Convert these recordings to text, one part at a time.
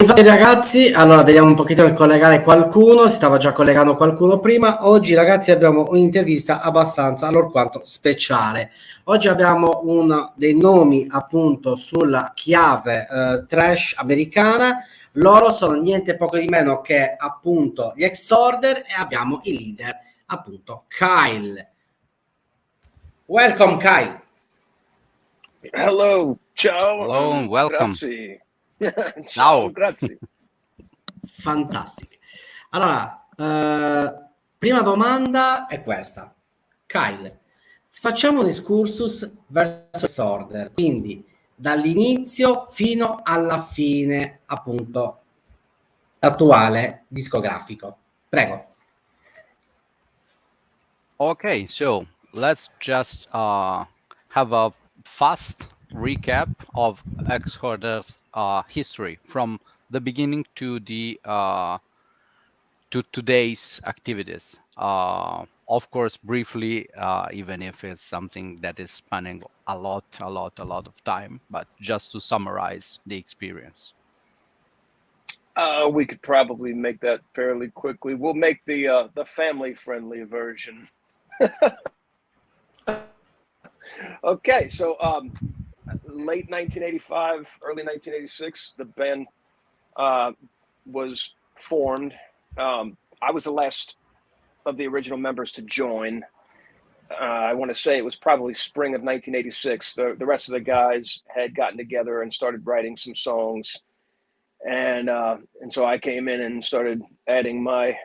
Ragazzi, allora vediamo un pochettino di collegare qualcuno, si stava già collegando qualcuno prima. Oggi ragazzi abbiamo un'intervista abbastanza allorquanto speciale. Oggi abbiamo uno dei nomi appunto sulla chiave thrash americana. Loro sono niente poco di meno che appunto gli Exhorder e abbiamo il leader appunto Kyle. Welcome Kyle. Hello, ciao. Hello and welcome. Grazie. Ciao, grazie. Fantastico. Allora, prima domanda è questa. Kyle, facciamo un excursus verso Exhorder, quindi dall'inizio fino alla fine, appunto, attuale discografico. Prego. Okay, so let's just have a fast recap of Exhorder's history from the beginning to the to today's activities. Of course, briefly, even if it's something that is spanning a lot of time, but just to summarize the experience. We could probably make that fairly quickly. We'll make the family-friendly version. Okay, so late 1985, early 1986, the band was formed. I was the last of the original members to join. I want to say it was probably spring of 1986. The rest of the guys had gotten together and started writing some songs. And so I came in and started adding my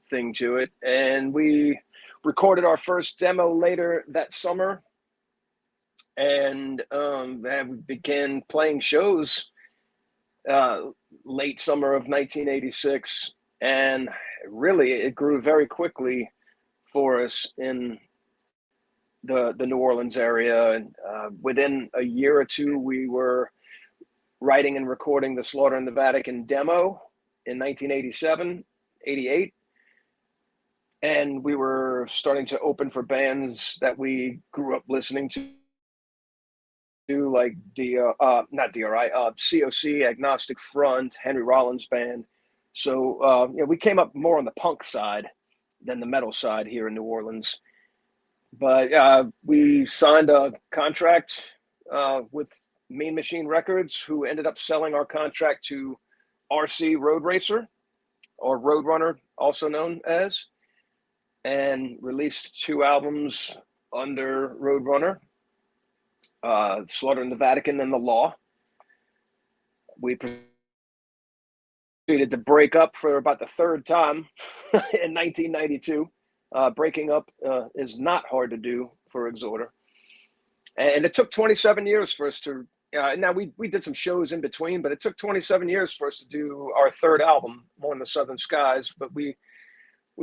thing to it. And we recorded our first demo later that summer. And we began playing shows late summer of 1986. And really, it grew very quickly for us in the New Orleans area. And within a year or two, we were writing and recording the Slaughter in the Vatican demo in 1987, 88. And we were starting to open for bands that we grew up listening to, like COC, Agnostic Front, Henry Rollins Band. So we came up more on the punk side than the metal side here in New Orleans. But we signed a contract with Mean Machine Records, who ended up selling our contract to RC Road Racer, or Roadrunner, also known as, and released 2 albums under Roadrunner, Slaughter in the Vatican and The Law. We proceeded to break up for about the 3rd time in 1992. Breaking up is not hard to do for Exhorder. And it took 27 years for us to, now we did some shows in between, but it took 27 years for us to do our 3rd album, Mourn the Southern Skies. But we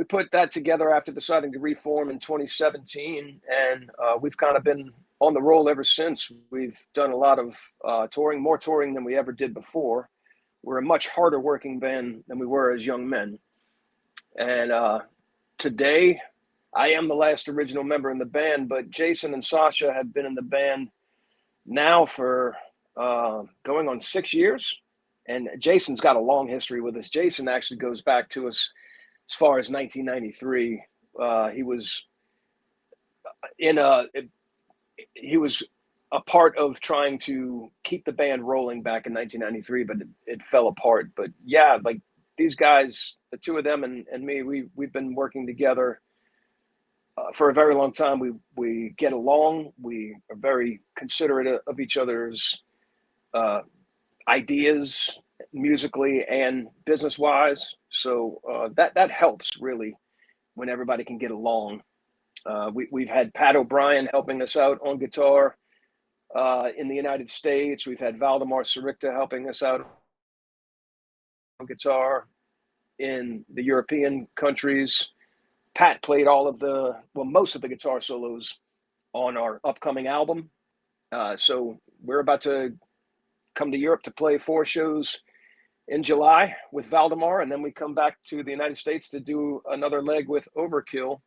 put that together after deciding to reform in 2017. And we've kind of been on the roll ever since. We've done a lot of touring, more touring than we ever did before. We're a much harder working band than we were as young men. And today, I am the last original member in the band, but Jason and Sasha have been in the band now for going on 6 years. And Jason's got a long history with us. Jason actually goes back to us as far as 1993. He was he was a part of trying to keep the band rolling back in 1993, but it fell apart. But yeah, like these guys, the 2 of them and me, we've been working together for a very long time. We get along. We are very considerate of each other's ideas, musically and business-wise. So that helps really when everybody can get along. We've had Pat O'Brien helping us out on guitar in the United States. We've had Valdemar Sarikta helping us out on guitar in the European countries. Pat played most of the guitar solos on our upcoming album. So we're about to come to Europe to play 4 shows in July with Valdemar, and then we come back to the United States to do another leg with Overkill.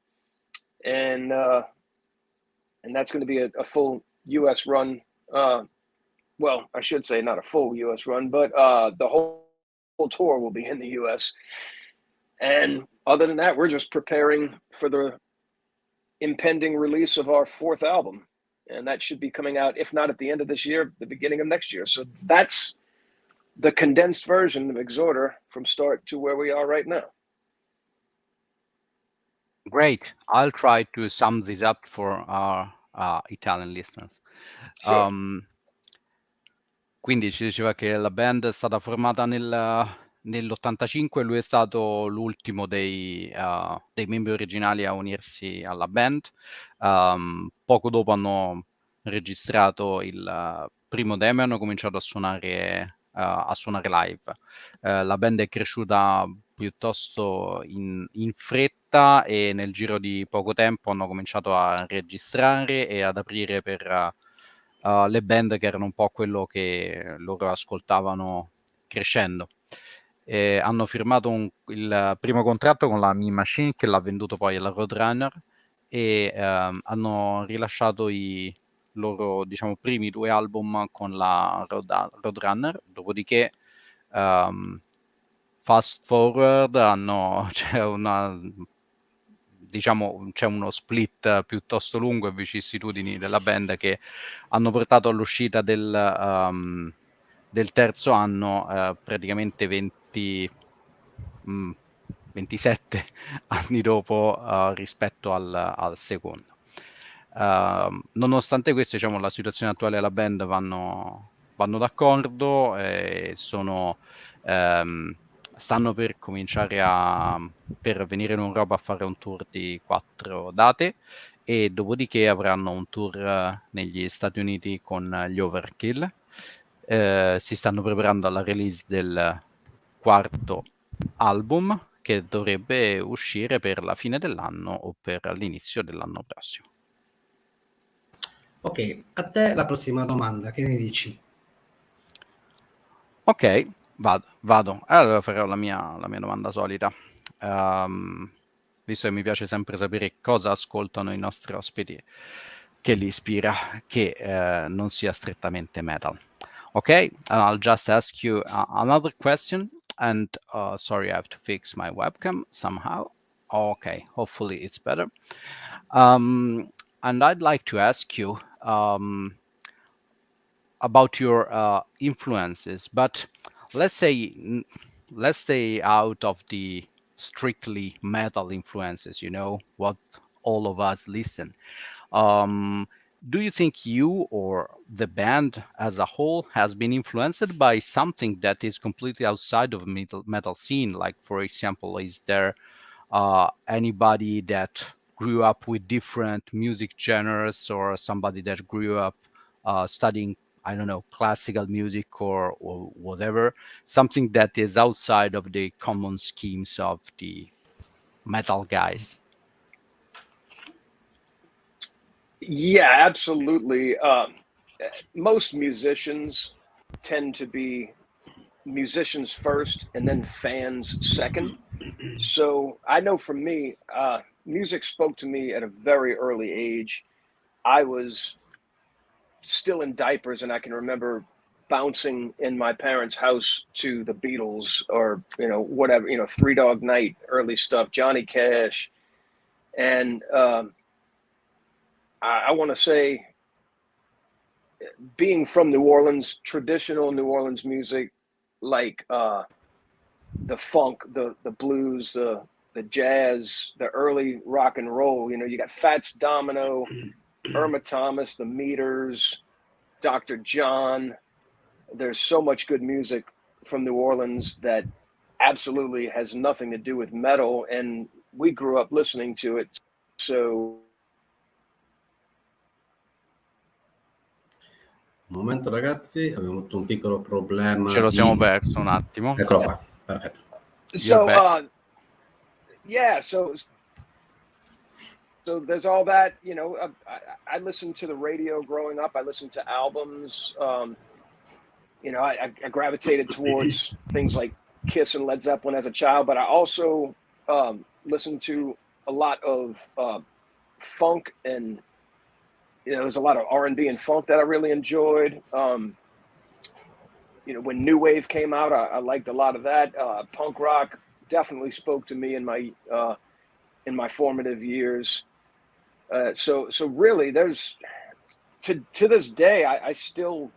And that's going to be a full U.S. run. Well, I should say not a full U.S. run, but the whole tour will be in the U.S. And other than that, we're just preparing for the impending release of our 4th album. And that should be coming out, if not at the end of this year, the beginning of next year. So that's the condensed version of Exhorder from start to where we are right now. Great. I'll try to sum this up for our Italian listeners. Sure. Quindi ci diceva che la band è stata formata nell'85, lui è stato l'ultimo dei membri originali a unirsi alla band. Poco dopo hanno registrato il primo demo e hanno cominciato a suonare live. La band è cresciuta piuttosto in fretta e nel giro di poco tempo hanno cominciato a registrare e ad aprire per le band che erano un po' quello che loro ascoltavano crescendo. Hanno firmato il primo contratto con la Mean Machine, che l'ha venduto poi alla Roadrunner, e hanno rilasciato i loro, diciamo, primi 2 album con la Roadrunner. Dopodiché fast forward c'è uno split piuttosto lungo e vicissitudini della band che hanno portato all'uscita del terzo anno praticamente 27 anni dopo rispetto al secondo. Nonostante questo, diciamo, la situazione attuale della band vanno d'accordo e stanno per cominciare per venire in Europa a fare un tour di 4 date e dopodiché avranno un tour negli Stati Uniti con gli Overkill. Si stanno preparando alla release del 4º album che dovrebbe uscire per la fine dell'anno o per l'inizio dell'anno prossimo. Ok, a te la prossima domanda, che ne dici? Ok, vado. Allora farò la mia domanda solita. Visto che mi piace sempre sapere cosa ascoltano i nostri ospiti, che li ispira, che non sia strettamente metal. Okay, I'll just ask you another question, and sorry, I have to fix my webcam somehow. Okay, hopefully it's better. And I'd like to ask you about your influences, but let's stay out of the strictly metal influences, you know, what all of us listen. Do you think you or the band as a whole has been influenced by something that is completely outside of metal scene? Like, for example, is there anybody that grew up with different music genres, or somebody that grew up studying, I don't know, classical music or whatever, something that is outside of the common schemes of the metal guys? Yeah, absolutely. Most musicians tend to be musicians first and then fans second. So I know for me, music spoke to me at a very early age. I was still in diapers, and I can remember bouncing in my parents' house to the Beatles or, you know, whatever, you know, Three Dog Night, early stuff, Johnny Cash. And I want to say, being from New Orleans, traditional New Orleans music, like the funk, the blues, the jazz, the early rock and roll, you know, you got Fats Domino, Irma Thomas, the Meters, Dr. John. There's so much good music from New Orleans that absolutely has nothing to do with metal, and we grew up listening to it. So Un momento ragazzi, abbiamo avuto un piccolo problema. Ce lo siamo perso un attimo. Eccolo qua, perfetto. So yeah, so there's all that, you know. I listened to the radio growing up. I listened to albums. You know, I gravitated towards things like Kiss and Led Zeppelin as a child, but I also listened to a lot of funk, and you know, there's a lot of R&B and funk that I really enjoyed. when new wave came out, I liked a lot of that. Punk rock definitely spoke to me in my formative years. So really, there's to this day, I still,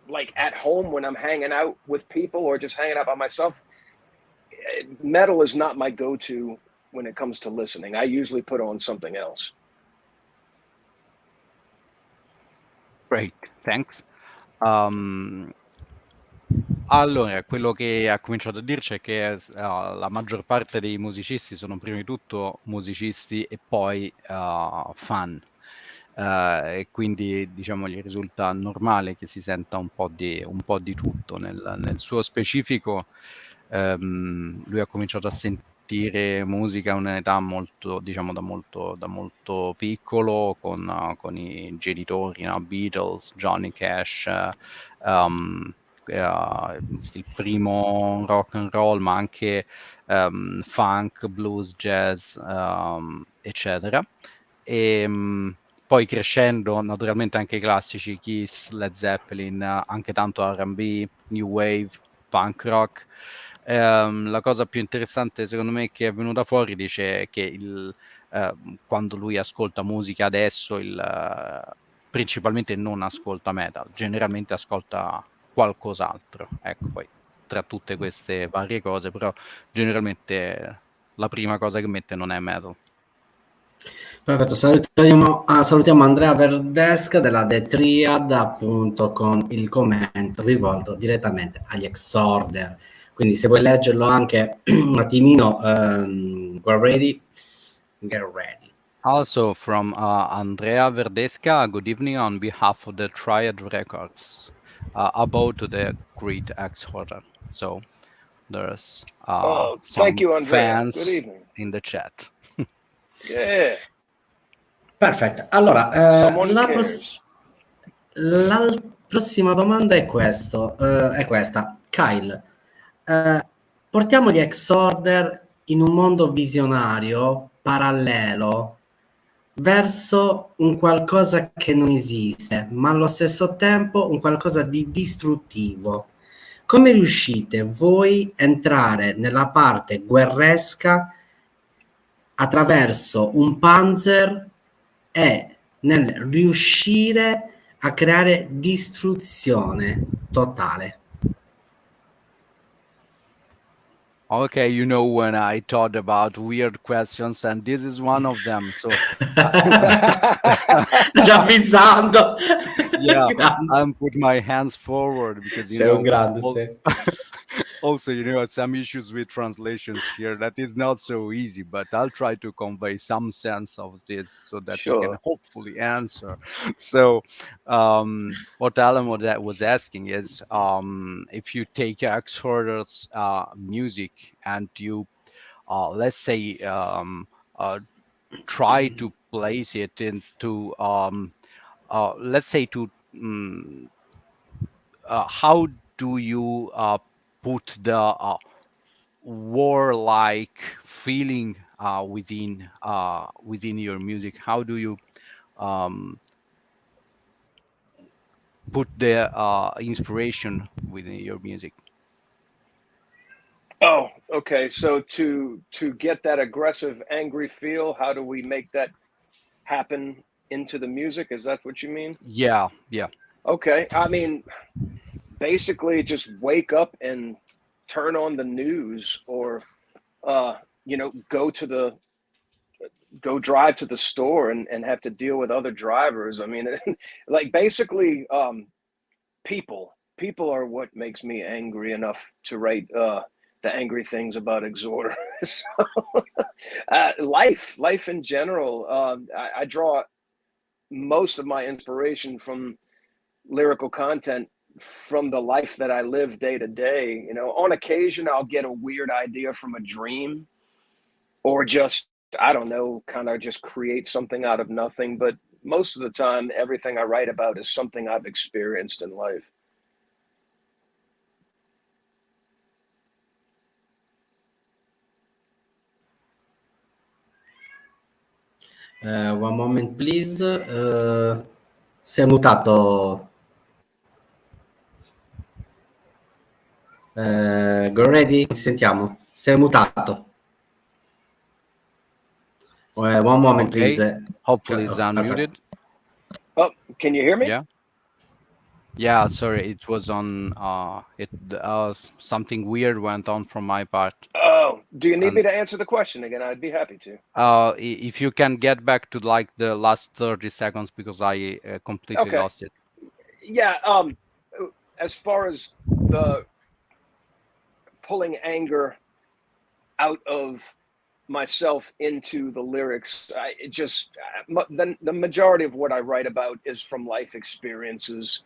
like, at home when I'm hanging out with people or just hanging out by myself, metal is not my go-to when it comes to listening. I usually put on something else. Great, thanks. Allora, quello che ha cominciato a dirci è che la maggior parte dei musicisti sono prima di tutto musicisti e poi fan. E quindi diciamo gli risulta normale che si senta un po' di tutto. Nel suo specifico, lui ha cominciato a sentire musica a un'età molto, diciamo, da molto piccolo, con i genitori, no? Beatles, Johnny Cash, il primo rock and roll, ma anche funk, blues, jazz, eccetera. E poi crescendo, naturalmente anche i classici Kiss, Led Zeppelin, anche tanto R&B, New Wave, punk rock. La cosa più interessante secondo me che è venuta fuori, dice che quando lui ascolta musica adesso, principalmente non ascolta metal, generalmente ascolta qualcos'altro. Ecco, poi tra tutte queste varie cose, però generalmente la prima cosa che mette non è metal. Perfetto, salutiamo Andrea Verdesca della The Triad, appunto, con il commento rivolto direttamente agli Exhorder. Quindi se vuoi leggerlo anche un attimino, get ready. Also from Andrea Verdesca, good evening on behalf of the Triad Records, about the great Exhorder. So there's thank you, some Andrea. fans Good evening. in the chat. Yeah. Perfetto. Allora, la prossima domanda è questa. Kyle, portiamo gli Exhorder in un mondo visionario, parallelo, verso un qualcosa che non esiste, ma allo stesso tempo un qualcosa di distruttivo. Come riuscite voi a entrare nella parte guerresca attraverso un panzer e nel riuscire a creare distruzione totale? Okay, when I thought about weird questions, and this is one of them. So, già fissando. yeah, I'm put my hands forward because Sei un grande, sei. Also, some issues with translations here. That is not so easy, but I'll try to convey some sense of this so that you can hopefully answer. So, what Alan was asking is, if you take Exhorder's music and you, let's say, try to place it into, let's say, how do you put the warlike feeling within your music? How do you put the inspiration within your music? Oh, okay. So to get that aggressive, angry feel, how do we make that happen into the music? Is that what you mean? Yeah. Okay. I mean, basically just wake up and turn on the news, or go drive to the store and have to deal with other drivers. I mean, like, basically, people are what makes me angry enough to write the angry things about Exhorder. So, life in general. I draw most of my inspiration from lyrical content from the life that I live day to day. On occasion I'll get a weird idea from a dream, or just, I don't know, kind of just create something out of nothing. But most of the time, everything I write about is something I've experienced in life. One moment please. Sei mutato. Go ready? Ti sentiamo. Sei mutato. One moment, Okay. please. Hopefully it's Perfect. unmuted. Oh, can you hear me? Yeah, sorry, it was on something weird went on from my part. Oh, do you need me to answer the question again? I'd be happy to. If you can get back to like the last 30 seconds, because I completely lost it. Yeah, as far as the pulling anger out of myself into the lyrics, the majority of what I write about is from life experiences,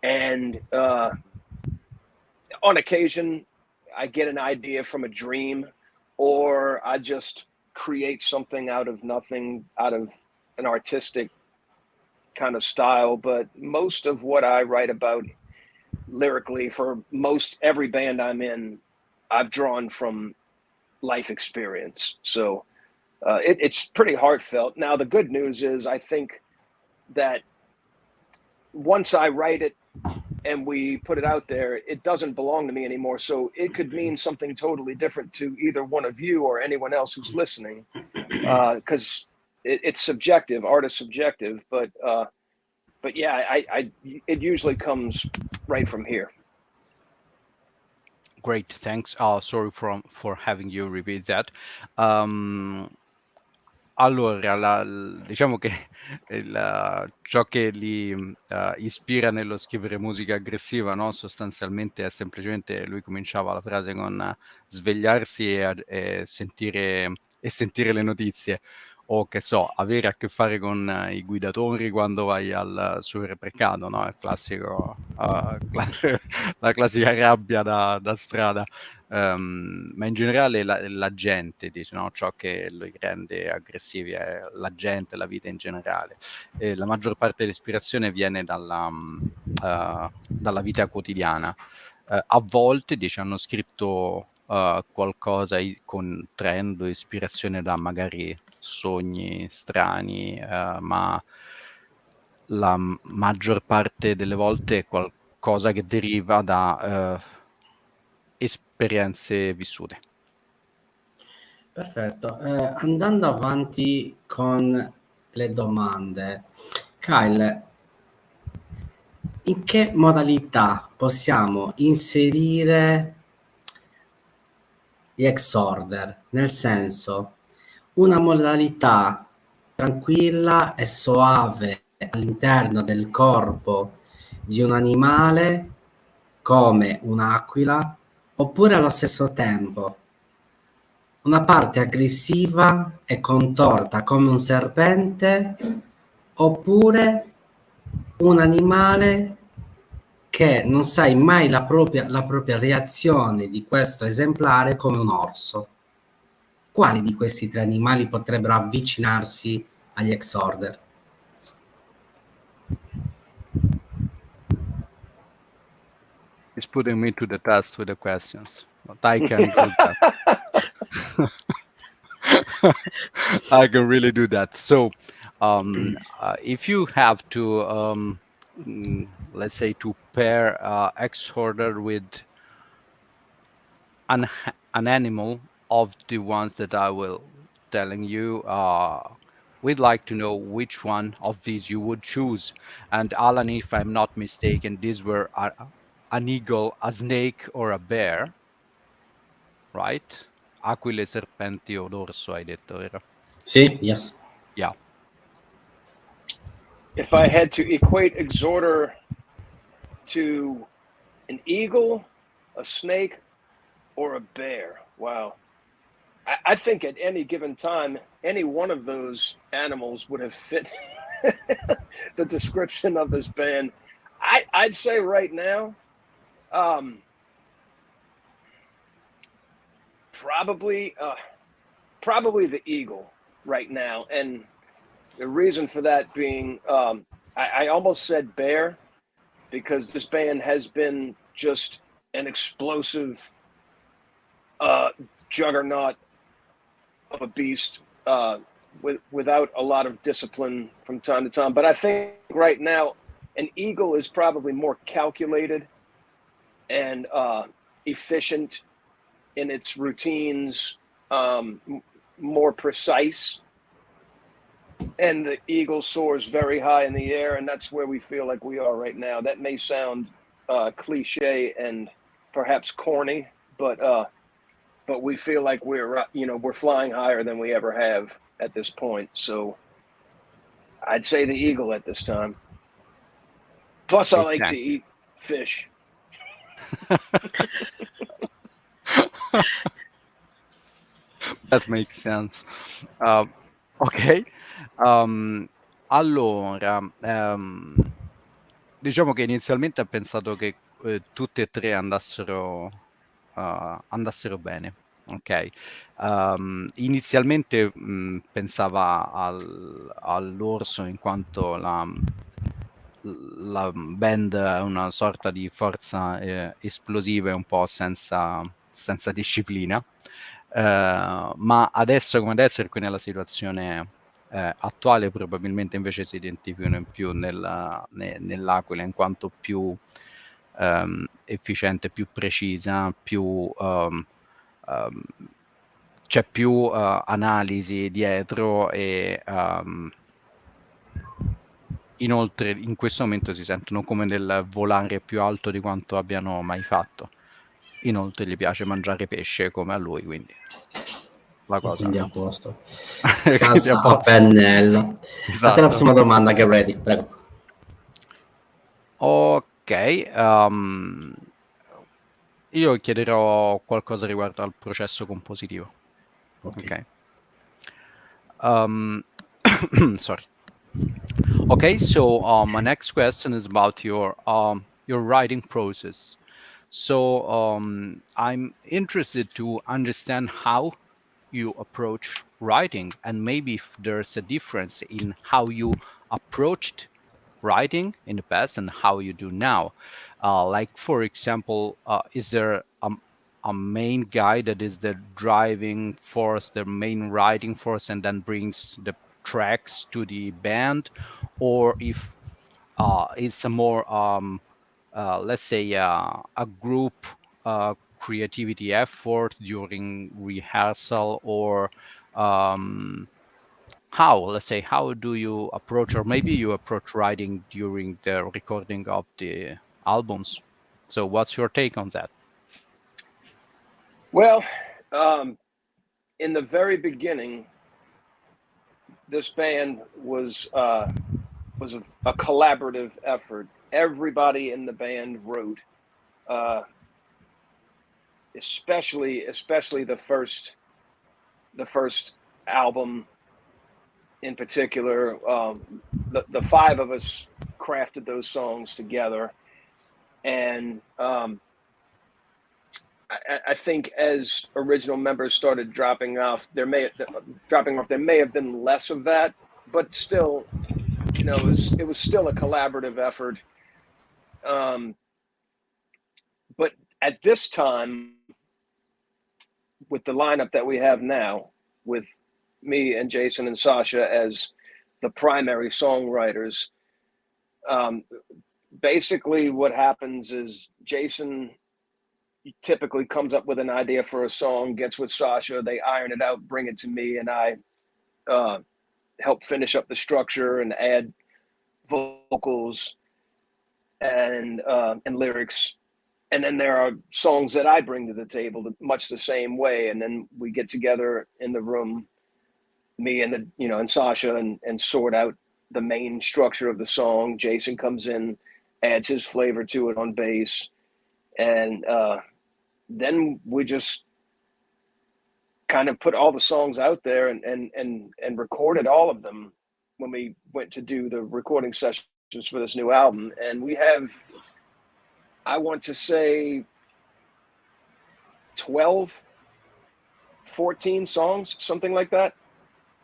and on occasion I get an idea from a dream, or I just create something out of nothing, out of an artistic kind of style. But most of what I write about lyrically, for most every band I'm in, I've drawn from life experience. So it's pretty heartfelt. Now, the good news is I think that once I write it and we put it out there, it doesn't belong to me anymore. So it could mean something totally different to either one of you or anyone else who's listening, because it's subjective. Art is subjective, but yeah, it usually comes right from here. Great, thanks. Sorry for having you repeat that. Allora, diciamo che ciò che li ispira nello scrivere musica aggressiva, no? Sostanzialmente è semplicemente, lui cominciava la frase con svegliarsi e sentire le notizie, o che so, avere a che fare con i guidatori quando vai al supermercato, no? Il classico, la classica rabbia da strada. Ma in generale la gente, dice, no? Ciò che li rende aggressivi è la gente, la vita in generale. E la maggior parte dell'ispirazione viene dalla vita quotidiana. A volte, dice, hanno scritto qualcosa con trend o ispirazione da magari sogni strani, ma la maggior parte delle volte è qualcosa che deriva da esperienze vissute. Perfetto. Andando avanti con le domande, Kyle, in che modalità possiamo inserire gli Exhorder? Nel senso, una modalità tranquilla e soave all'interno del corpo di un animale come un'aquila, oppure allo stesso tempo una parte aggressiva e contorta come un serpente, oppure un animale che non sai mai la propria reazione di questo esemplare come un orso. Quali di questi tre animali potrebbero avvicinarsi agli Exhorder? He's putting me to the test with the questions, but I can do that. I can really do that. So, if you have to, let's say, to pair Exhorder with an animal of the ones that I will telling you, we'd like to know which one of these you would choose. And Alan, if I'm not mistaken, these were an eagle, a snake, or a bear, right? Aquile, serpenti o dorso, hai detto, vero? Sì, yes. Yeah. If I had to equate Exhorder to an eagle, a snake, or a bear, wow. I think at any given time, any one of those animals would have fit the description of this band. I'd say right now, probably the eagle right now. And the reason for that being, I almost said bear, because this band has been just an explosive juggernaut of a beast, without a lot of discipline from time to time. But I think right now an eagle is probably more calculated and efficient in its routines, more precise. And the eagle soars very high in the air, and that's where we feel like we are right now. That may sound cliche and perhaps corny, but we feel like we're flying higher than we ever have at this point. So I'd say the eagle at this time. Plus, I like to eat fish. That makes sense. Ok. Allora, diciamo che inizialmente ho pensato che tutte e tre andassero bene. Ok. Inizialmente pensava all'orso in quanto la band è una sorta di forza esplosiva e un po' senza disciplina. Ma adesso come adesso, e qui nella situazione attuale, probabilmente invece si identificano in più nell'Aquila, in quanto più efficiente, più precisa, c'è più analisi dietro e inoltre in questo momento si sentono come nel volare più alto di quanto abbiano mai fatto. Inoltre gli piace mangiare pesce come a lui, quindi la cosa... Quindi a posto. Quindi Calza a pennello. Esatto. A te la prossima domanda, che ready, prego. Ok, io chiederò qualcosa riguardo al processo compositivo. Ok. Sorry. Okay, so my next question is about your writing process. So I'm interested to understand how you approach writing, and maybe if there's a difference in how you approached writing in the past and how you do now. Like, for example, is there a main guy that is the driving force, the main writing force, and then brings the tracks to the band, or if it's a more let's say a group creativity effort during rehearsal, or how do you approach, or maybe you approach writing during the recording of the albums? So what's your take on that? Well, in the very beginning, this band was a collaborative effort. Everybody in the band wrote, especially the first album in particular. The five of us crafted those songs together, and I think as original members started dropping off, there may have been less of that, but still, it was still a collaborative effort. But at this time, with the lineup that we have now, with me and Jason and Sasha as the primary songwriters, basically what happens is Jason typically comes up with an idea for a song, gets with Sasha, they iron it out, bring it to me, and I help finish up the structure and add vocals and lyrics. And then there are songs that I bring to the table much the same way. And then we get together in the room, me and and Sasha, and sort out the main structure of the song. Jason comes in, adds his flavor to it on bass. And then we just kind of put all the songs out there and recorded all of them when we went to do the recording sessions for this new album. And we have, I want to say 12, 14 songs, something like that.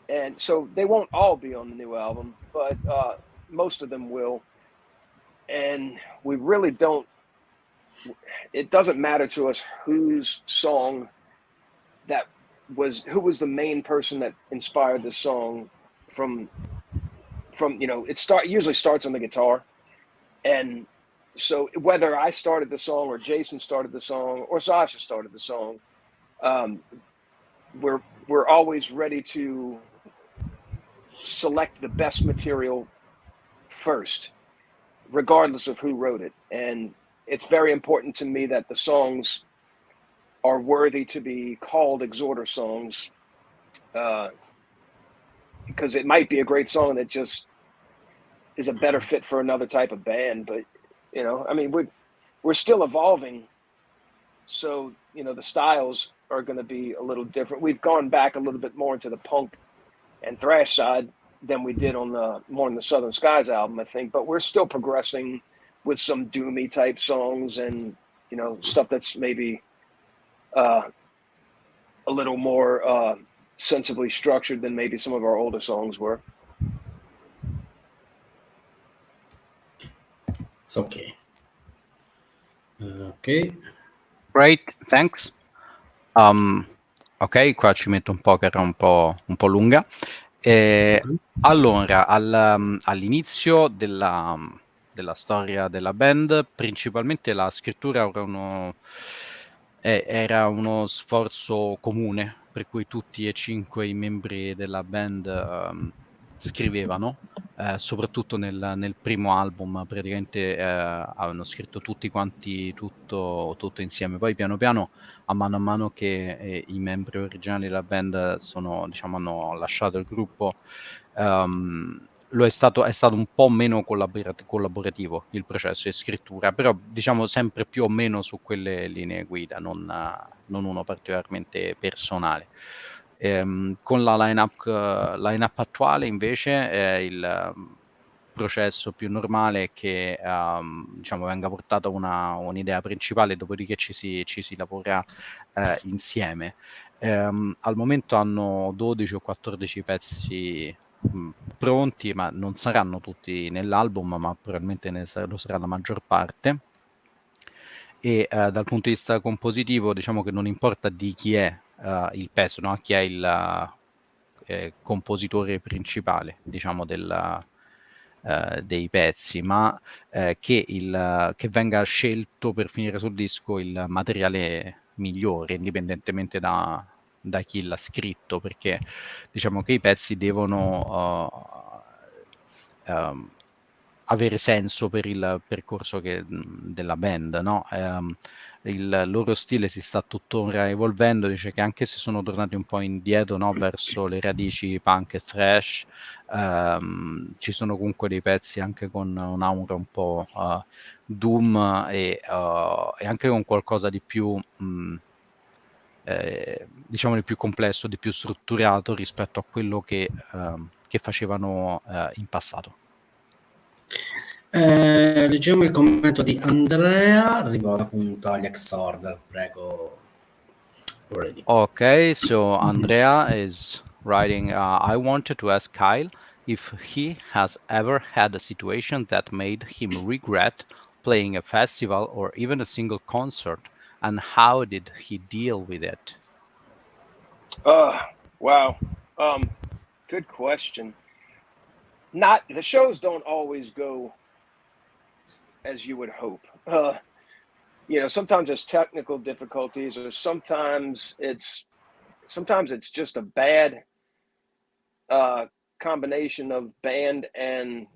And so they won't all be on the new album, but most of them will. And we really don't, it doesn't matter to us whose song who was the main person that inspired the song from it usually starts on the guitar. And so whether I started the song or Jason started the song or Sasha started the song, we're always ready to select the best material first, regardless of who wrote it. And it's very important to me that the songs are worthy to be called Exhorder songs, because it might be a great song that just is a better fit for another type of band. But, you know, I mean, we're still evolving. So, you know, the styles are going to be a little different. We've gone back a little bit more into the punk and thrash side than we did on the Mourn the Southern Skies album, I think. But we're still progressing with some doomy type songs and, you know, stuff that's maybe a little more sensibly structured than maybe some of our older songs were. It's okay. Ok. Great, thanks. Ok, qua ci metto un po' che era un po' lunga. Allora, all'inizio della storia della band, principalmente la scrittura era uno sforzo comune, per cui tutti e 5 i membri della band scrivevano. Soprattutto nel primo album praticamente avevano scritto tutti quanti tutto insieme. Poi piano piano, a mano che i membri originali della band hanno lasciato il gruppo, è stato un po' meno collaborativo il processo di scrittura, però diciamo sempre più o meno su quelle linee guida, non uno particolarmente personale. Con la line-up attuale invece il processo più normale è che venga portata un'idea principale, dopodiché ci si lavora insieme. Al momento hanno 12 o 14 pezzi pronti, ma non saranno tutti nell'album, ma probabilmente lo sarà la maggior parte. E dal punto di vista compositivo, diciamo che non importa di chi è il pezzo, no? Chi è il compositore principale, diciamo, dei pezzi, ma che venga scelto per finire sul disco il materiale migliore, indipendentemente da chi l'ha scritto, perché diciamo che i pezzi devono avere senso per il percorso della band, no? Il loro stile si sta tuttora evolvendo, dice che anche se sono tornati un po' indietro, no, verso le radici punk e thrash, ci sono comunque dei pezzi anche con un'aura un po' doom e anche con qualcosa di più diciamo di più complesso, di più strutturato rispetto a quello che facevano in passato. Leggiamo il commento di Andrea riguardo appunto agli Exhorder, prego. Already. Okay, so Andrea is writing, I wanted to ask Kyle if he has ever had a situation that made him regret playing a festival or even a single concert, and how did he deal with it? Wow. Good question. The shows don't always go as you would hope. You know, sometimes there's technical difficulties, or sometimes it's just a bad combination of band and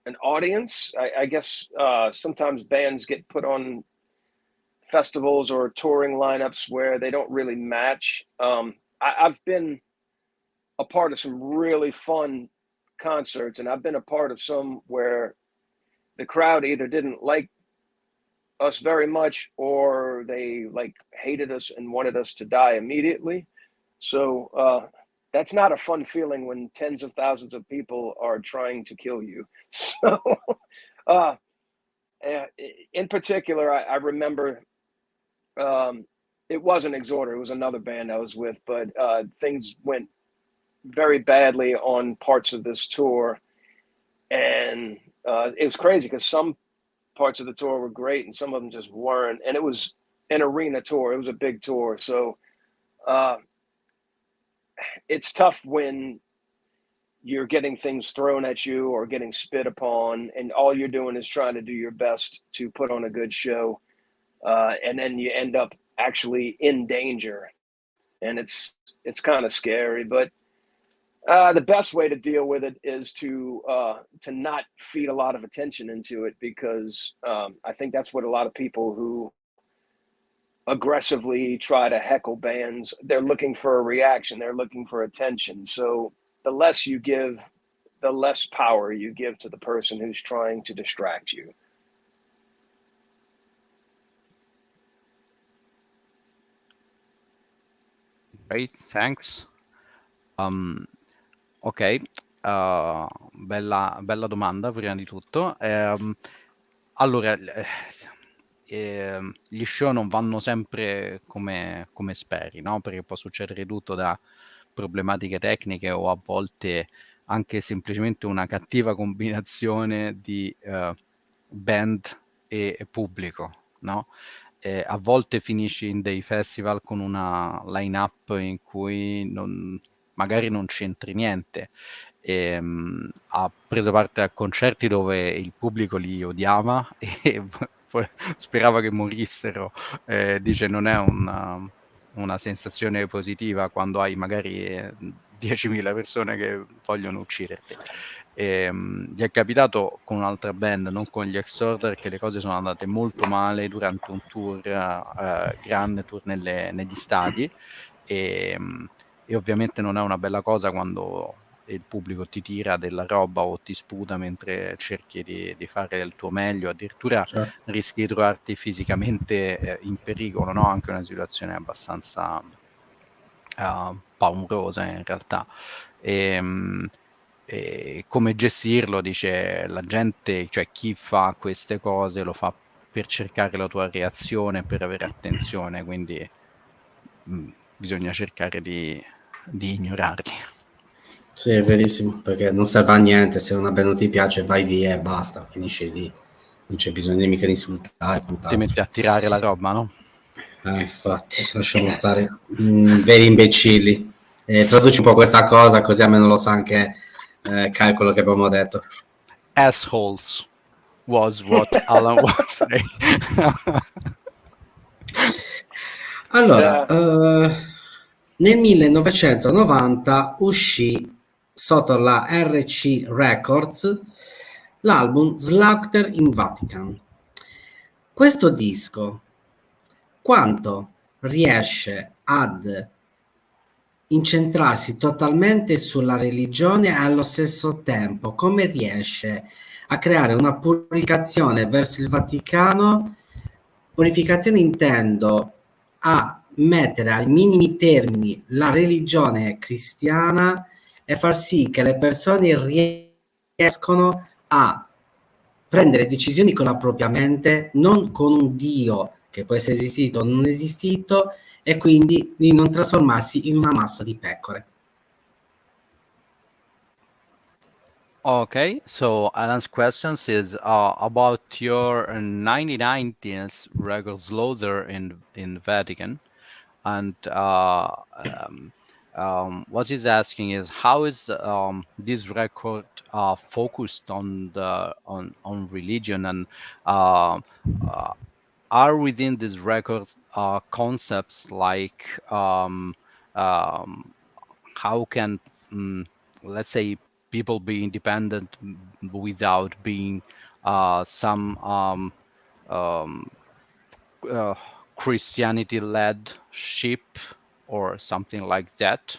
an audience. I guess sometimes bands get put on festivals or touring lineups where they don't really match. I've been a part of some really fun concerts, and I've been a part of some where the crowd either didn't like us very much or they like hated us and wanted us to die immediately. So that's not a fun feeling when tens of thousands of people are trying to kill you. So in particular, I remember it wasn't Exhorder, it was another band I was with, but things went very badly on parts of this tour, and it was crazy because some parts of the tour were great and some of them just weren't, and it was an arena tour. It was a big tour, so it's tough when you're getting things thrown at you or getting spit upon, and all you're doing is trying to do your best to put on a good show, and then you end up actually in danger, and it's kind of scary. But the best way to deal with it is to not feed a lot of attention into it, because I think that's what a lot of people who aggressively try to heckle bands, they're looking for a reaction, they're looking for attention. So the less you give, the less power you give to the person who's trying to distract you. Great, thanks. Ok, bella domanda prima di tutto. Allora, gli show non vanno sempre come speri, no? Perché può succedere tutto, da problematiche tecniche o a volte anche semplicemente una cattiva combinazione di band e pubblico, no? A volte finisci in dei festival con una line-up in cui magari non c'entri niente. Ha preso parte a concerti dove il pubblico li odiava e sperava che morissero. Dice non è una sensazione positiva quando hai magari 10.000 persone che vogliono ucciderti. Gli è capitato con un'altra band, non con gli Exhorder, che le cose sono andate molto male durante un tour, grande tour negli stadi, e ovviamente non è una bella cosa quando il pubblico ti tira della roba o ti sputa mentre cerchi di fare il tuo meglio, addirittura rischi di trovarti fisicamente in pericolo, no? Anche una situazione abbastanza paurosa in realtà. E come gestirlo, dice la gente, cioè chi fa queste cose lo fa per cercare la tua reazione, per avere attenzione, quindi bisogna cercare di ignorarli. Sì, è verissimo, perché non serve a niente, se una band non ti piace vai via e basta, finisci lì, non c'è bisogno mica di insultare. Ti metti a tirare la roba, no? Infatti, lasciamo stare, veri imbecilli. Traduci un po' questa cosa, così almeno lo sa anche quello che abbiamo detto. Assholes was what Alan was saying. Allora, nel 1990 uscì sotto la RC Records l'album Slaughter in Vatican. Questo disco, quanto riesce ad incentrarsi totalmente sulla religione e allo stesso tempo come riesce a creare una purificazione verso il Vaticano, purificazione intendo a mettere ai minimi termini la religione cristiana e far sì che le persone riescono a prendere decisioni con la propria mente, non con un Dio che può essere esistito o non esistito, e quindi di non trasformarsi in una massa di pecore. Okay, so Alan's questions is about your 1990s record Slaughter in Vatican, and what he's asking is how is this record focused on religion, and are within this record concepts like how can let's say people be independent without being some Christianity-led ship or something like that?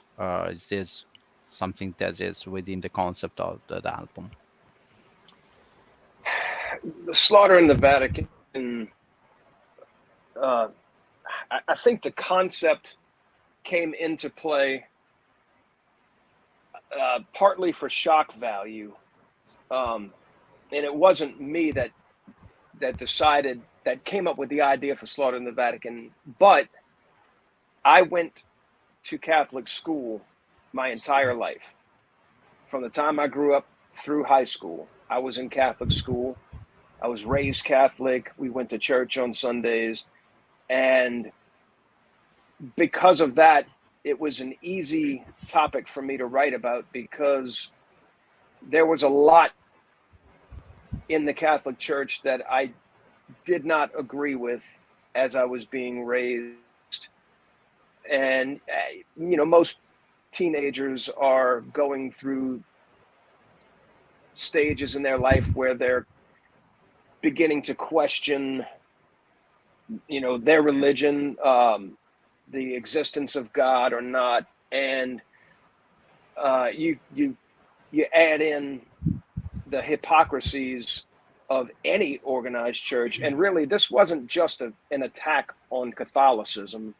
Is this something that is within the concept of the album? The slaughter in the Vatican, I think the concept came into play partly for shock value, and it wasn't me that came up with the idea for Slaughter in the Vatican, but I went to Catholic school my entire life. From the time I grew up through high school, I was in Catholic school. I was raised Catholic. We went to church on Sundays. And because of that, it was an easy topic for me to write about, because there was a lot in the Catholic Church that I did not agree with as I was being raised. And, you know, most teenagers are going through stages in their life where they're beginning to question, you know, their religion, the existence of God or not. And you add in the hypocrisies of any organized church. And really, this wasn't just an attack on Catholicism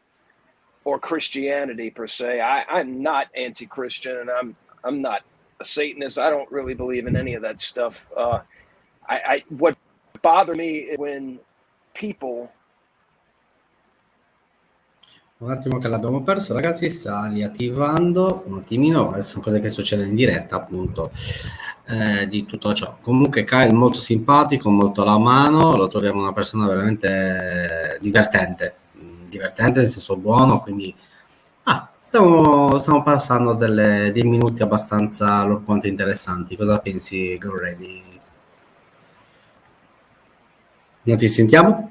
or Christianity per se. I'm not anti-Christian, and I'm not a Satanist. I don't really believe in any of that stuff. What bothered me is when people... Un attimo che l'abbiamo perso, ragazzi, sta riattivando un attimino, sono cose che succedono in diretta, appunto, di tutto ciò. Comunque Kyle molto simpatico, molto alla mano, lo troviamo una persona veramente divertente nel senso buono, quindi stiamo passando dei minuti abbastanza alquanto interessanti. Cosa pensi, Go Ready? Non ti sentiamo?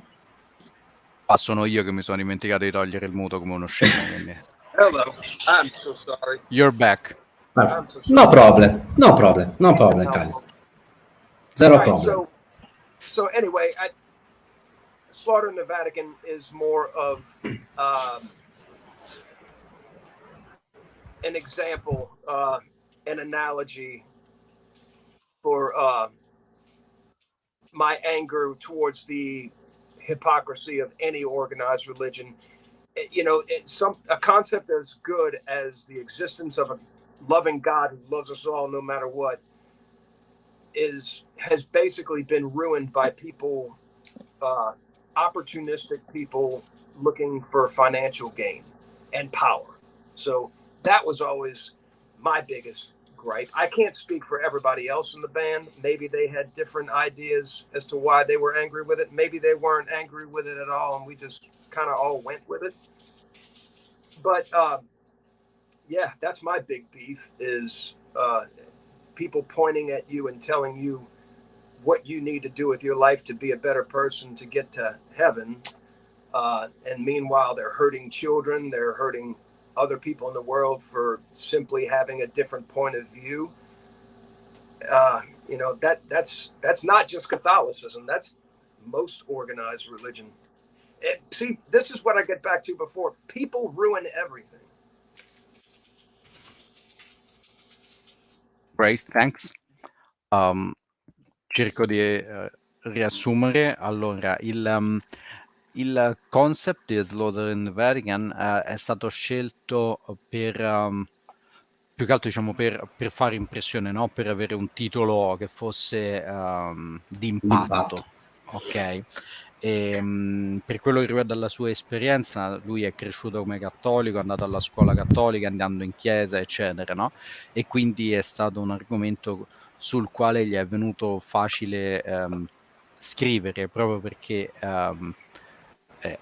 Sono io che mi sono dimenticato di togliere il muto come uno scemo. Quindi... Hello, I'm so sorry. You're back. No problem, Kyle. Zero problem. So anyway, Slaughter in the Vatican is more of an example, an analogy for my anger towards the hypocrisy of any organized religion. You know, a concept as good as the existence of a loving God who loves us all no matter what has basically been ruined by people, opportunistic people looking for financial gain and power. So that was always my biggest gripe. I can't speak for everybody else in the band. Maybe they had different ideas as to why they were angry with it. Maybe they weren't angry with it at all, and we just kind of all went with it. But yeah, that's my big beef is people pointing at you and telling you what you need to do with your life to be a better person to get to heaven. And meanwhile, they're hurting children. They're hurting other people in the world for simply having a different point of view. You know, that's not just Catholicism. That's most organized religion. See, this is what I get back to before. People ruin everything. Great, thanks. Cerco di riassumere. Allora, il concept di Slaughter in the Vatican è stato scelto per più che altro, diciamo, per fare impressione, no? Per avere un titolo che fosse di impatto. Ok. Per quello che riguarda la sua esperienza, lui è cresciuto come cattolico, è andato alla scuola cattolica, andando in chiesa, eccetera, no? E quindi è stato un argomento sul quale gli è venuto facile scrivere, proprio perché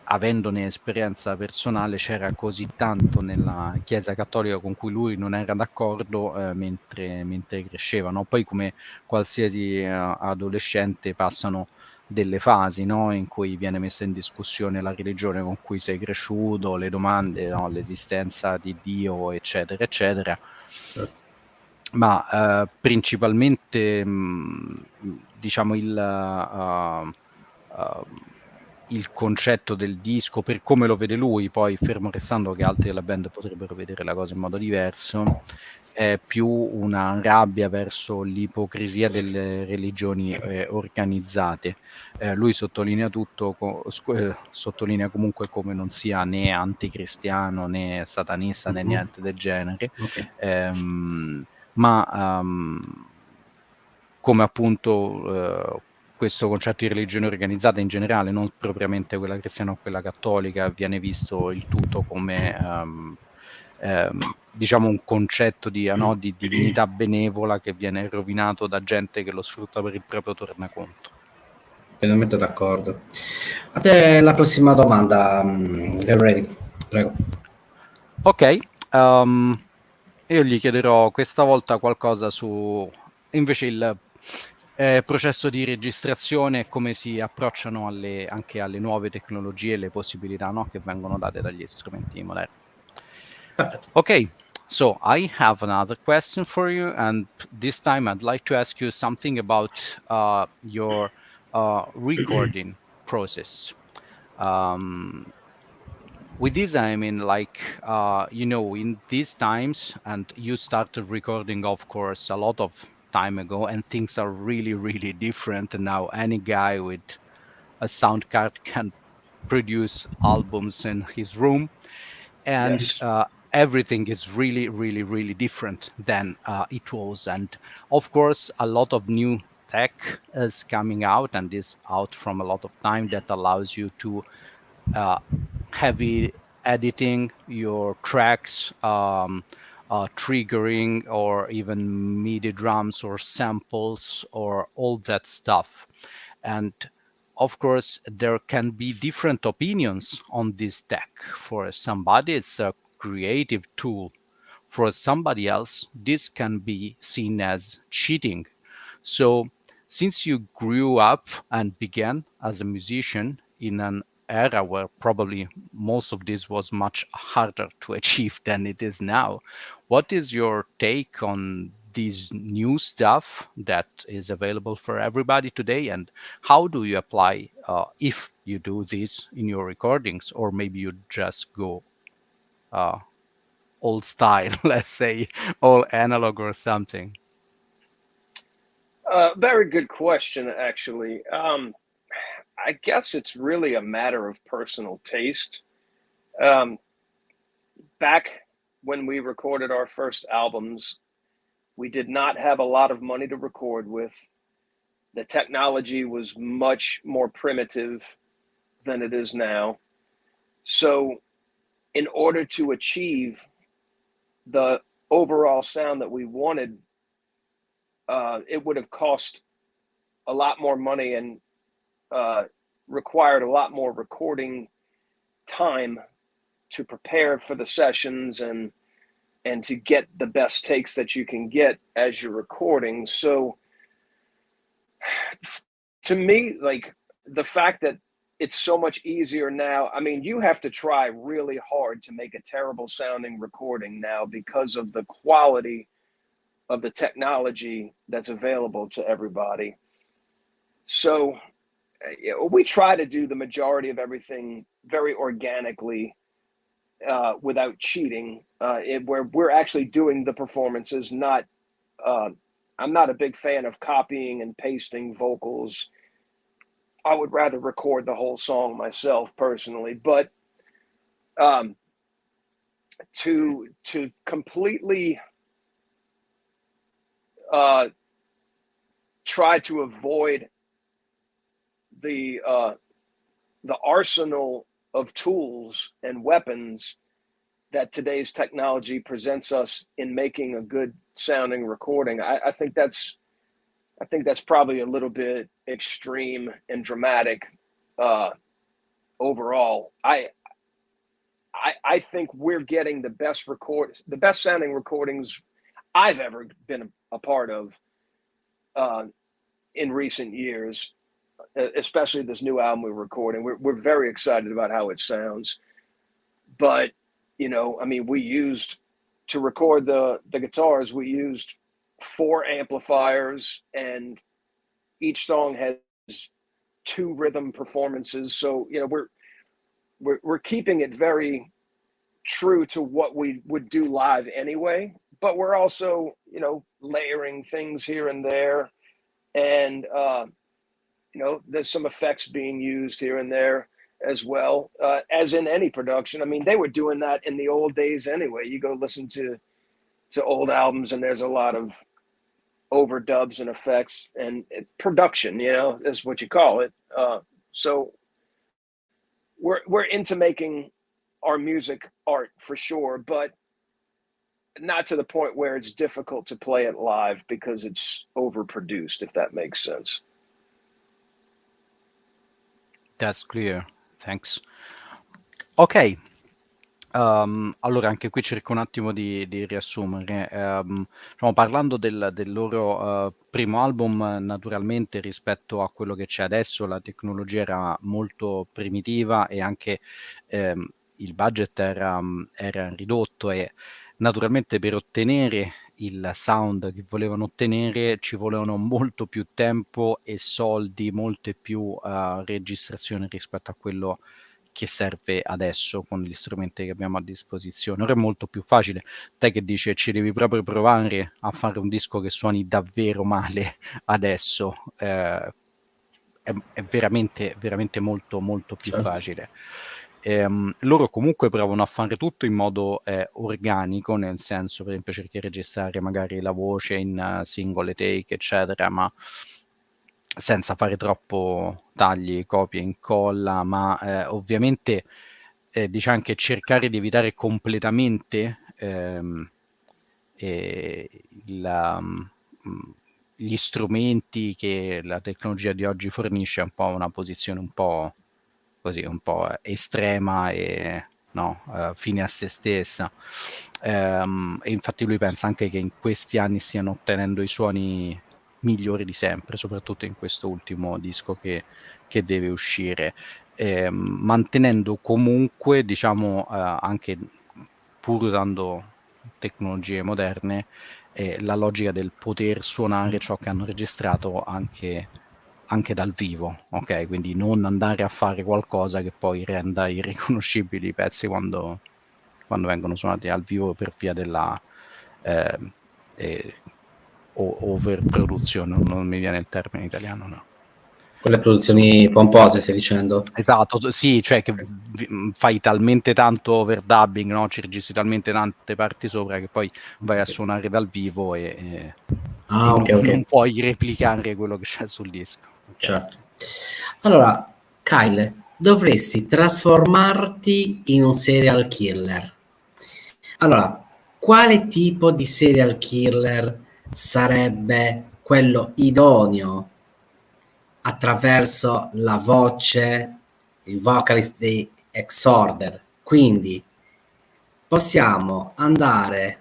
avendone esperienza personale c'era così tanto nella chiesa cattolica con cui lui non era d'accordo mentre cresceva, no? Poi come qualsiasi adolescente passano delle fasi, no? In cui viene messa in discussione la religione con cui sei cresciuto, le domande, no? L'esistenza di Dio, eccetera, eccetera. Ma principalmente diciamo il concetto del disco, per come lo vede lui, poi fermo restando che altri della band potrebbero vedere la cosa in modo diverso, è più una rabbia verso l'ipocrisia delle religioni organizzate. Lui sottolinea sottolinea comunque come non sia né anticristiano né satanista né niente del genere, ma come appunto questo concetto di religione organizzata in generale, non propriamente quella cristiana o quella cattolica, viene visto il tutto come diciamo un concetto di divinità benevola che viene rovinato da gente che lo sfrutta per il proprio tornaconto. Pienamente d'accordo. A te la prossima domanda, Ready, prego. Ok, io gli chiederò questa volta qualcosa su invece il processo di registrazione, come si approcciano anche alle nuove tecnologie e le possibilità, no, che vengono date dagli strumenti moderni. Okay, so I have another question for you, and this time I'd like to ask you something about your recording process. With this, I mean, like, in these times, and you started recording, of course, a lot of time ago, and things are really, really different now. Any guy with a sound card can produce albums in his room, and Yes. everything is really, really, really different than it was. And of course, a lot of new tech is coming out and is out from a lot of time that allows you to heavy editing your tracks, triggering, or even MIDI drums or samples or all that stuff. And of course, there can be different opinions on this tech. For somebody, it's a creative tool. For somebody else, this can be seen as cheating. So, since you grew up and began as a musician in an era where probably most of this was much harder to achieve than it is now, what is your take on this new stuff that is available for everybody today, and how do you apply, if you do this in your recordings, or maybe you just go old style, let's say, all analog or something? Very good question, actually. I guess it's really a matter of personal taste. Back when we recorded our first albums, we did not have a lot of money to record with. The technology was much more primitive than it is now. So, in order to achieve the overall sound that we wanted, it would have cost a lot more money and required a lot more recording time to prepare for the sessions and to get the best takes that you can get as you're recording. So to me, like, the fact that it's so much easier now, I mean, you have to try really hard to make a terrible sounding recording now because of the quality of the technology that's available to everybody. So we try to do the majority of everything very organically, without cheating, where we're actually doing the performances, not I'm not a big fan of copying and pasting vocals. I would rather record the whole song myself personally, but to completely try to avoid the arsenal of tools and weapons that today's technology presents us in making a good sounding recording, I think that's probably a little bit extreme and dramatic overall. I think we're getting the best sounding recordings I've ever been a part of in recent years, especially this new album we're recording. We're very excited about how it sounds. But, I mean, to record the guitars, we used 4 amplifiers, and each song has 2 rhythm performances. So, we're keeping it very true to what we would do live anyway, but we're also, layering things here and there. And, there's some effects being used here and there as well, as in any production. I mean, they were doing that in the old days anyway. You go listen to old albums, and there's a lot of overdubs and effects and production, is what you call it. So we're into making our music art for sure, but not to the point where it's difficult to play it live because it's overproduced, if that makes sense. That's clear. Thanks. Okay. Allora, anche qui cerco un attimo di riassumere. Diciamo, parlando del loro primo album, naturalmente rispetto a quello che c'è adesso, la tecnologia era molto primitiva e anche il budget era ridotto, e naturalmente per ottenere il sound che volevano ottenere ci volevano molto più tempo e soldi, molte più registrazioni rispetto a quello che serve adesso con gli strumenti che abbiamo a disposizione. Ora è molto più facile. Te che dici ci devi proprio provare a fare un disco che suoni davvero male adesso, è veramente, veramente molto, molto più facile. Loro comunque provano a fare tutto in modo organico, nel senso, per esempio, cerchi di registrare magari la voce in singole take, eccetera, ma senza fare troppo tagli, copia e incolla, ma ovviamente diciamo anche cercare di evitare completamente gli strumenti che la tecnologia di oggi fornisce. È un po' una posizione un po' così, un po' estrema e fine a se stessa. E infatti lui pensa anche che in questi anni stiano ottenendo i suoni migliori di sempre, soprattutto in questo ultimo disco che deve uscire, mantenendo comunque, diciamo, anche pur usando tecnologie moderne, la logica del poter suonare ciò che hanno registrato anche dal vivo, ok? Quindi non andare a fare qualcosa che poi renda irriconoscibili i pezzi quando vengono suonati al vivo per via della overproduzione, non mi viene il termine italiano, no. Quelle produzioni pompose, stai dicendo? Esatto, sì, cioè che fai talmente tanto overdubbing, no? Ci registri talmente tante parti sopra che poi vai a suonare dal vivo e non puoi replicare quello che c'è sul disco. Okay. Certo. Allora, Kyle, dovresti trasformarti in un serial killer. Allora, quale tipo di serial killer sarebbe quello idoneo attraverso la voce, il vocalist dei Exhorder? Quindi possiamo andare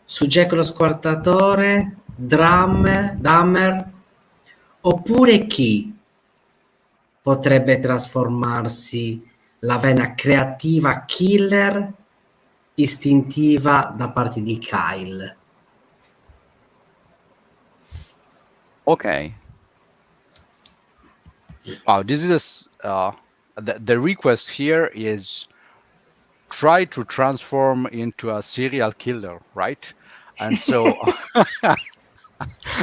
su Jack lo Squartatore, Drummer, oppure chi potrebbe trasformarsi la vena creativa killer istintiva da parte di Kyle? Ok. Wow, this is the request here is try to transform into a serial killer, right? And so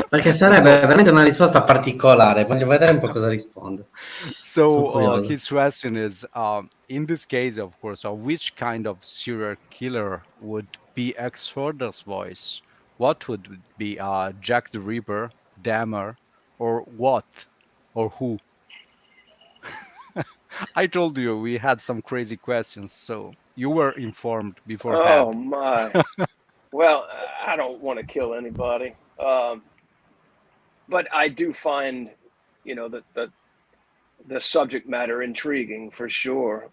perché sarebbe veramente una risposta particolare, voglio vedere un po' cosa risponde. So his question is, in this case, of course, which kind of serial killer would be Exhorder's voice? What would it be, Jack the Ripper, Dammer, or what? Or who? I told you we had some crazy questions, so you were informed beforehand. Oh my. Well, I don't want to kill anybody. But I do find, the subject matter intriguing for sure.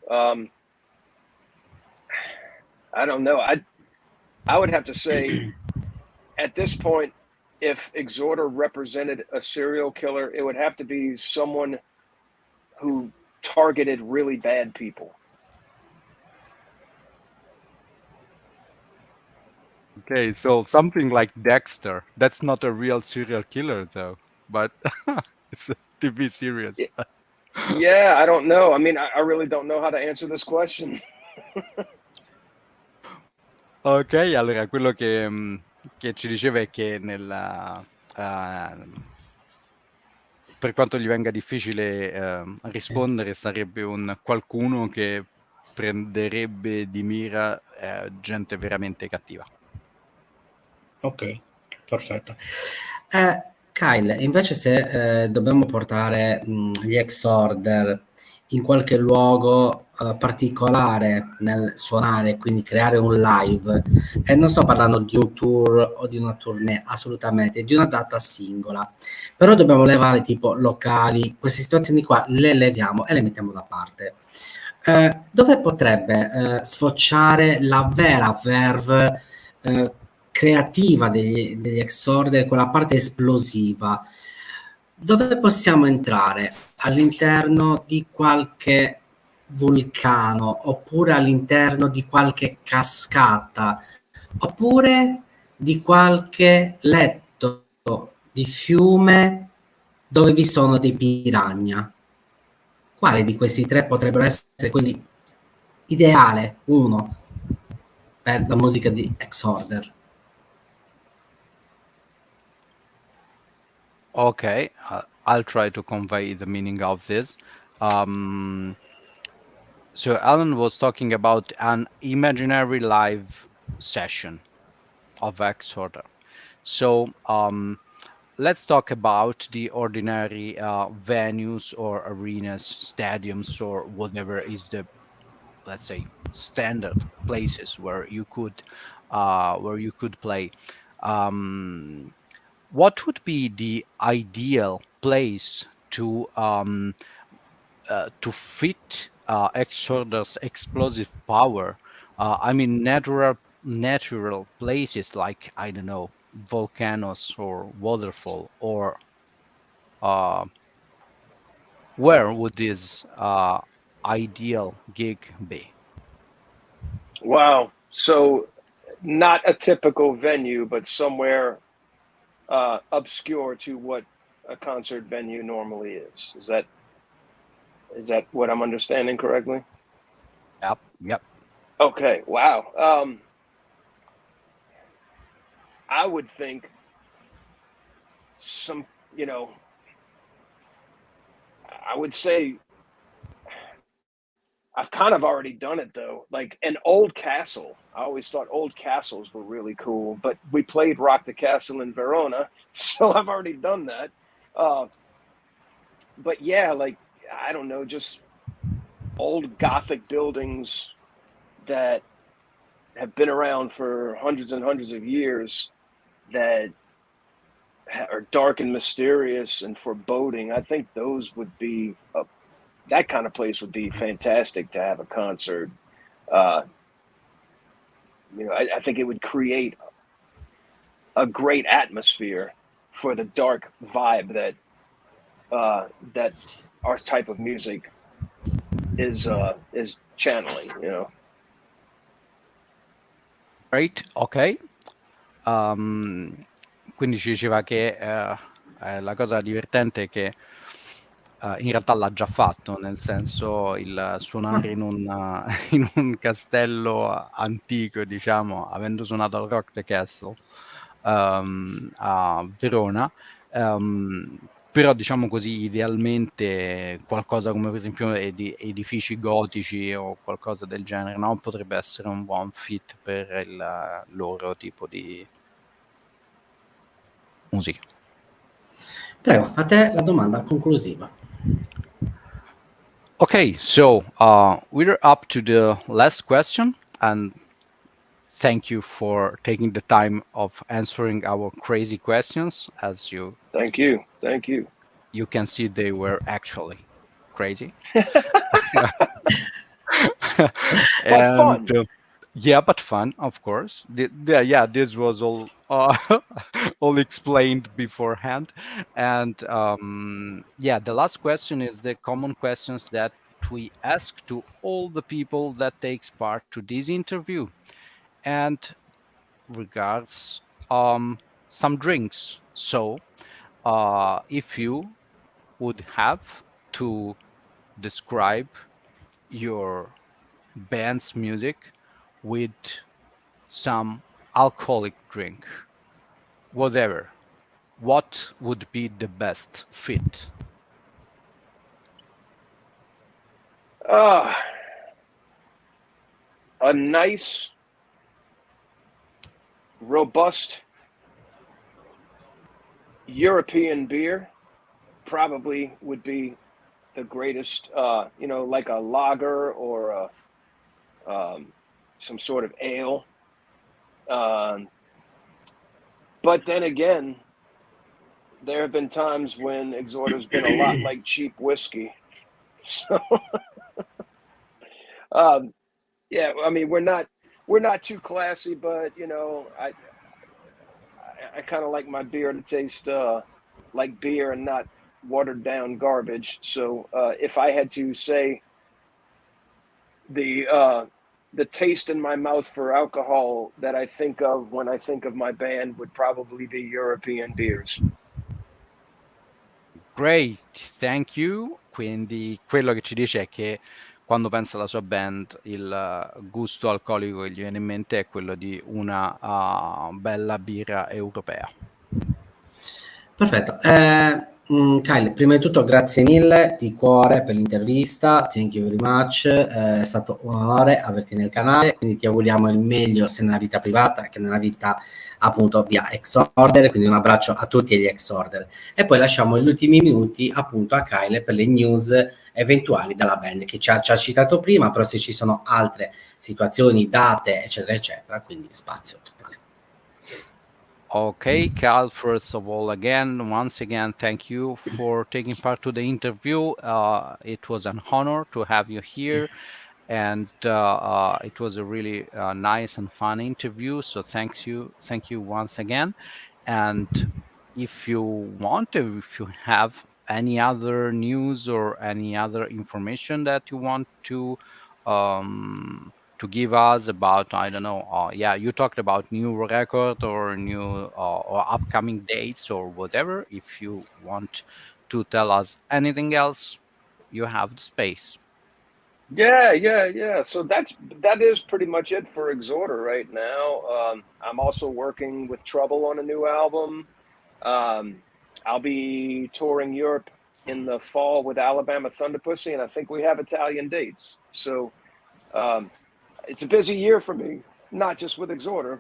I don't know. I would have to say at this point, if Exhorder represented a serial killer, it would have to be someone who targeted really bad people. Okay, so something like Dexter. That's not a real serial killer, though, but it's a TV series. Yeah, I don't know. I mean, I really don't know how to answer this question. Ok, allora quello che ci diceva è che per quanto gli venga difficile rispondere, sarebbe un qualcuno che prenderebbe di mira gente veramente cattiva. Ok, perfetto. Kyle, invece se dobbiamo portare gli Exhorder in qualche luogo particolare nel suonare, quindi creare un live, e non sto parlando di un tour o di una tournée, assolutamente, di una data singola, però dobbiamo levare tipo locali, queste situazioni qua le leviamo e le mettiamo da parte. Dove potrebbe sfociare la vera verve creativa degli Exhorder, quella parte esplosiva? Dove possiamo entrare? All'interno di qualche vulcano, oppure all'interno di qualche cascata, oppure di qualche letto di fiume dove vi sono dei piranha? Quale di questi tre potrebbero essere quelli ideale, uno, per la musica di Exhorder? Okay, I'll try to convey the meaning of this. So Alan was talking about an imaginary live session of Exhorder. So let's talk about the ordinary venues or arenas, stadiums, or whatever is the, let's say, standard places where you could play. What would be the ideal place to fit Exhorder's explosive power? I mean, natural places like, I don't know, volcanoes or waterfall, or where would this ideal gig be? Wow. So not a typical venue, but somewhere obscure to what a concert venue normally is. Is that what I'm understanding correctly? Yep. Okay. Wow. I would think some, I would say I've kind of already done it though. Like an old castle. I always thought old castles were really cool, but we played Rock the Castle in Verona, so I've already done that. But yeah, like, I don't know, just old Gothic buildings that have been around for hundreds and hundreds of years that are dark and mysterious and foreboding. I think those would be that kind of place would be fantastic to have a concert. I think it would create a great atmosphere for the dark vibe that our type of music is channeling. Right, ok. Quindi ci diceva che la cosa divertente è che in realtà l'ha già fatto, nel senso il suonare in un castello antico, diciamo, avendo suonato al Rock the Castle a Verona, però diciamo così idealmente qualcosa come per esempio edifici gotici o qualcosa del genere, no? Potrebbe essere un buon fit per il loro tipo di musica. Prego, a te la domanda conclusiva. Okay, so we're up to the last question, and thank you for taking the time of answering our crazy questions. As you Thank you. You can see, they were actually crazy. But fun. Yeah, but fun, of course. This was all all explained beforehand. And the last question is the common questions that we ask to all the people that takes part to this interview, and regards some drinks. So if you would have to describe your band's music with some alcoholic drink, whatever, what would be the best fit? A nice, robust European beer probably would be the greatest, like a lager or some sort of ale. But then again, there have been times when Exhorder's been a lot like cheap whiskey. So Yeah, I mean, we're not too classy, but you know, I kind of like my beer to taste like beer and not watered down garbage. So if I had to say the taste in my mouth for alcohol that I think of when I think of my band would probably be European beers. Great, thank you. Quindi quello che ci dice è che quando pensa alla sua band il gusto alcolico che gli viene in mente è quello di una bella birra europea. Perfetto. Kyle, prima di tutto grazie mille di cuore per l'intervista, thank you very much, è stato un onore averti nel canale, quindi ti auguriamo il meglio sia nella vita privata che nella vita appunto via Exhorder, quindi un abbraccio a tutti gli Exhorder e poi lasciamo gli ultimi minuti appunto a Kyle per le news eventuali dalla band che ci ha citato prima, però se ci sono altre situazioni, date eccetera eccetera, quindi spazio totale. Okay, Cal, first of all, once again, thank you for taking part to the interview. It was an honor to have you here, and it was a really nice and fun interview. So thank you once again. And if you want, if you have any other news or any other information that you want to give us about, I don't know, you talked about new record or new or upcoming dates or whatever. If you want to tell us anything else, you have the space. Yeah. So that is pretty much it for Exhorder right now. I'm also working with Trouble on a new album. I'll be touring Europe in the fall with Alabama Thunderpussy, and I think we have Italian dates. So it's a busy year for me, not just with Exhorder,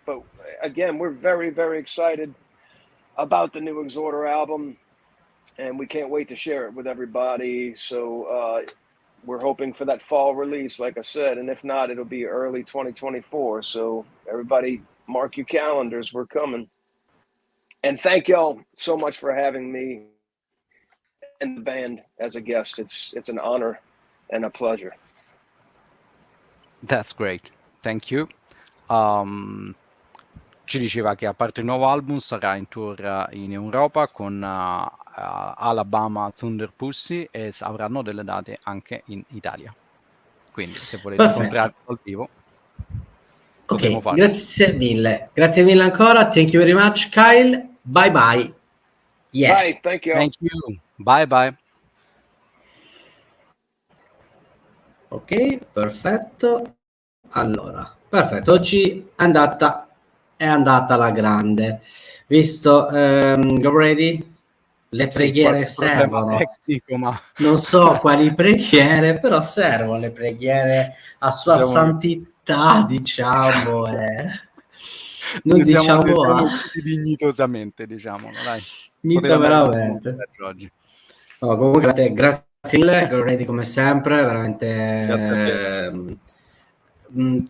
but again, we're very, very excited about the new Exhorder album, and we can't wait to share it with everybody. So we're hoping for that fall release, like I said, and if not, it'll be early 2024. So everybody mark your calendars, we're coming. And thank y'all so much for having me and the band as a guest. It's an honor and a pleasure. That's great, thank you. Ci diceva che a parte il nuovo album sarà in tour in Europa con Alabama Thunderpussy e avranno delle date anche in Italia. Quindi se volete incontrarlo dal vivo, ok, grazie mille ancora, thank you very much Kyle, bye bye. Yeah. Bye, thank you. Thank you, bye bye. Ok, perfetto. Allora, perfetto, oggi è andata alla grande. Visto, go ready? Le preghiere servono. Tecnico, ma... Non so quali preghiere, però servono le preghiere a sua santità, diciamo. Non diciamo dignitosamente, diciamolo, dai. Inizia veramente. No, comunque, grazie mille, go ready come sempre, veramente.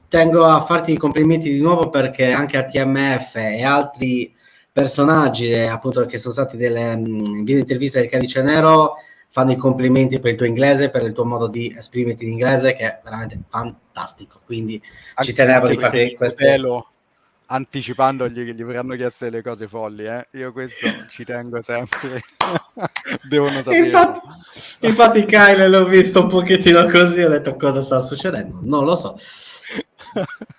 Tengo a farti i complimenti di nuovo perché anche a TMF e altri personaggi appunto che sono stati delle video interviste del Calice Nero fanno i complimenti per il tuo inglese, per il tuo modo di esprimerti in inglese che è veramente fantastico, quindi anche ci tenevo di fare queste anticipandogli che gli verranno chieste le cose folli, io questo ci tengo sempre. Devono sapere. Infatti Kyle l'ho visto un pochettino così, ho detto cosa sta succedendo, non lo so,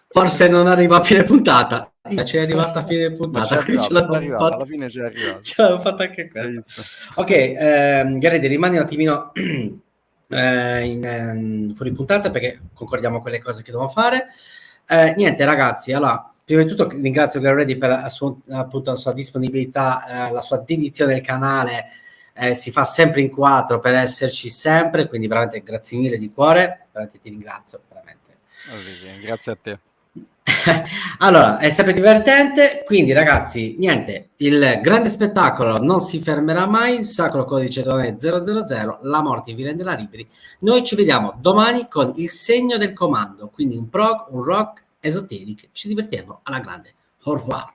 forse non arriva a fine puntata, ci è arrivata a fine puntata, alla fine c'è arrivato, ce l'ho fatta anche questo. Ok, Garede, rimani un attimino fuori puntata perché concordiamo quelle cose che dobbiamo fare. Niente ragazzi, allora prima di tutto ringrazio Garede per appunto la sua disponibilità, la sua dedizione al canale, si fa sempre in quattro per esserci sempre, quindi veramente grazie mille di cuore, veramente ti ringrazio veramente. Grazie a te. Allora, è sempre divertente, quindi ragazzi, niente, il grande spettacolo non si fermerà mai, il sacro codice donne 000, la morte vi renderà liberi. Noi ci vediamo domani con il segno del comando, quindi un prog, un rock esoterico, ci divertiremo alla grande. Au revoir.